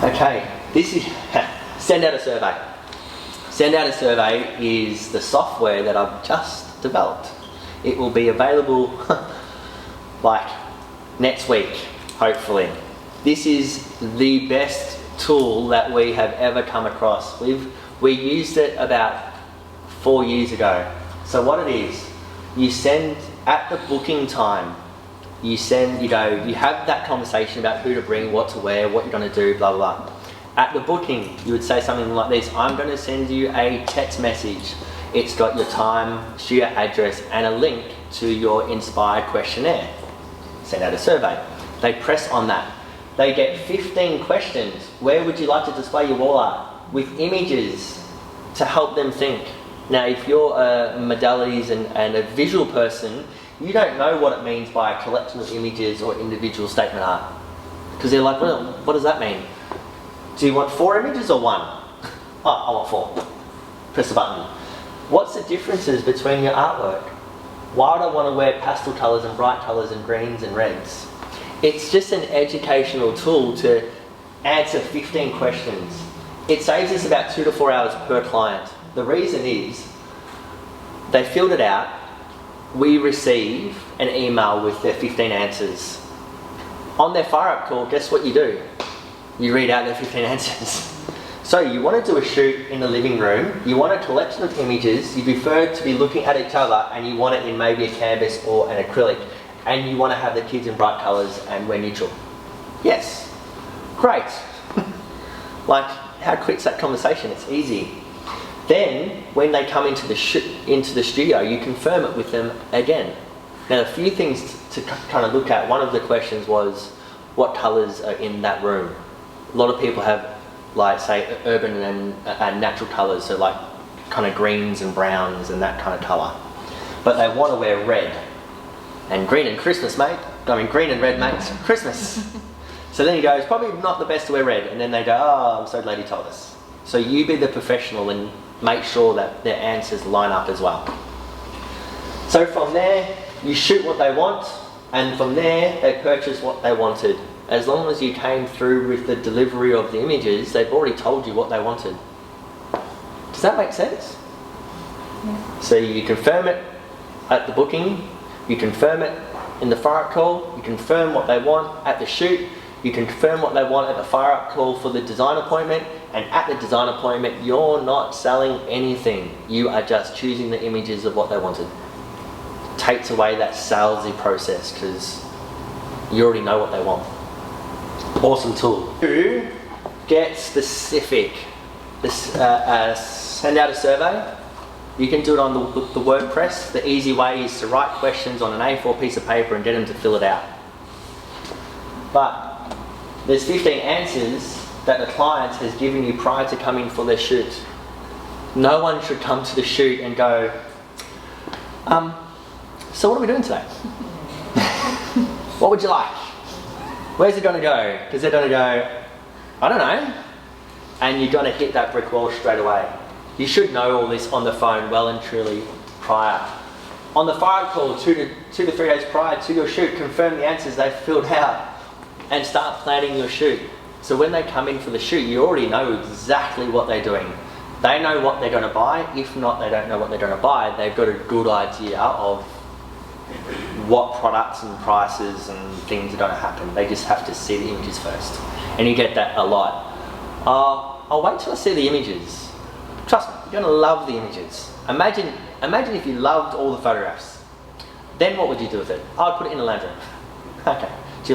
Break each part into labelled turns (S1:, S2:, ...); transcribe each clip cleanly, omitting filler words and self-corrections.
S1: Okay, this is Send Out a Survey. Send Out a Survey is the software that I've just developed. It will be available like next week, hopefully. This is the best tool that we have ever come across. We used it about 4 years ago. So what it is, you send at the booking time, you have that conversation about who to bring, what to wear, what you're going to do, blah, blah, blah. At the booking, you would say something like this: I'm going to send you a text message. It's got your time, studio address, and a link to your inspired questionnaire. Send out a survey. They press on that. They get 15 questions. Where would you like to display your wall art? With images to help them think. Now, if you're a modalities and a visual person, you don't know what it means by a collection of images or individual statement art. Because they're like, well, what does that mean? Do you want 4 images or 1? Oh, I want 4. Press the button. What's the differences between your artwork? Why would I want to wear pastel colours and bright colours and greens and reds? It's just an educational tool to answer 15 questions. It saves us about 2 to 4 hours per client. The reason is, they filled it out, we receive an email with their 15 answers. On their fire up call, guess what you do? You read out their 15 answers. So you want to do a shoot in the living room, you want a collection of images, you prefer to be looking at each other, and you want it in maybe a canvas or an acrylic, and you want to have the kids in bright colours and we're neutral. Yes, great. Like, how quick's that conversation? It's easy. Then, when they come into the studio, you confirm it with them again. Now, a few things to kind of look at. One of the questions was, what colours are in that room? A lot of people have, like, say, urban and natural colours, so like kind of greens and browns and that kind of colour. But they want to wear red. And green and Christmas, mate. I mean, green and red makes Christmas. So then you go, it's probably not the best to wear red. And then they go, oh, I'm so glad you told us. So you be the professional and make sure that their answers line up as well. So from there, you shoot what they want, and from there, they purchase what they wanted. As long as you came through with the delivery of the images, they've already told you what they wanted. Does that make sense? Yeah. So you confirm it at the booking, you confirm it in the fire-up call, you confirm what they want at the shoot, you confirm what they want at the fire-up call for the design appointment, and at the design appointment, you're not selling anything. You are just choosing the images of what they wanted. Takes away that salesy process because you already know what they want. Awesome tool. To get specific, send out a survey. You can do it on the WordPress. The easy way is to write questions on an A4 piece of paper and get them to fill it out. But there's 15 answers that the client has given you prior to coming for their shoot. No one should come to the shoot and go, so what are we doing today? What would you like? Where's it going to go? Because they're going to go, I don't know. And you're going to hit that brick wall straight away. You should know all this on the phone well and truly prior. On the fire call, 2 to 3 days prior to your shoot, confirm the answers they've filled out and start planning your shoot. So when they come in for the shoot, you already know exactly what they're doing. They know what they're going to buy. If not, they don't know what they're going to buy. They've got a good idea of what products and prices and things are going to happen. They just have to see the images first. And you get that a lot. I'll wait till I see the images. Trust me, you're going to love the images. Imagine if you loved all the photographs. Then what would you do with it? I'd put it in a lounge room. Okay. Do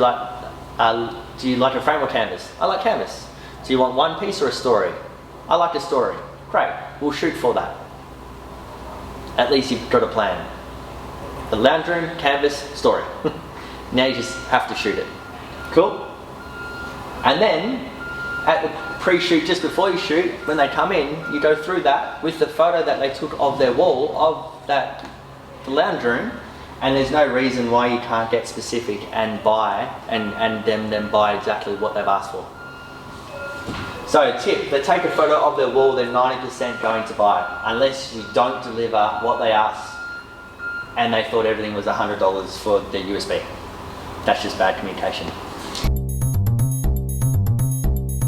S1: you like a frame or canvas? I like canvas. Do you want one piece or a story? I like a story. Great, we'll shoot for that. At least you've got a plan. The lounge room, canvas, story. Now you just have to shoot it. Cool? And then, at the pre-shoot, just before you shoot, when they come in, you go through that with the photo that they took of their wall, of the lounge room, and there's no reason why you can't get specific and buy, and them buy exactly what they've asked for. So tip, they take a photo of their wall, they're 90% going to buy, unless you don't deliver what they asked and they thought everything was $100 for their USB. That's just bad communication.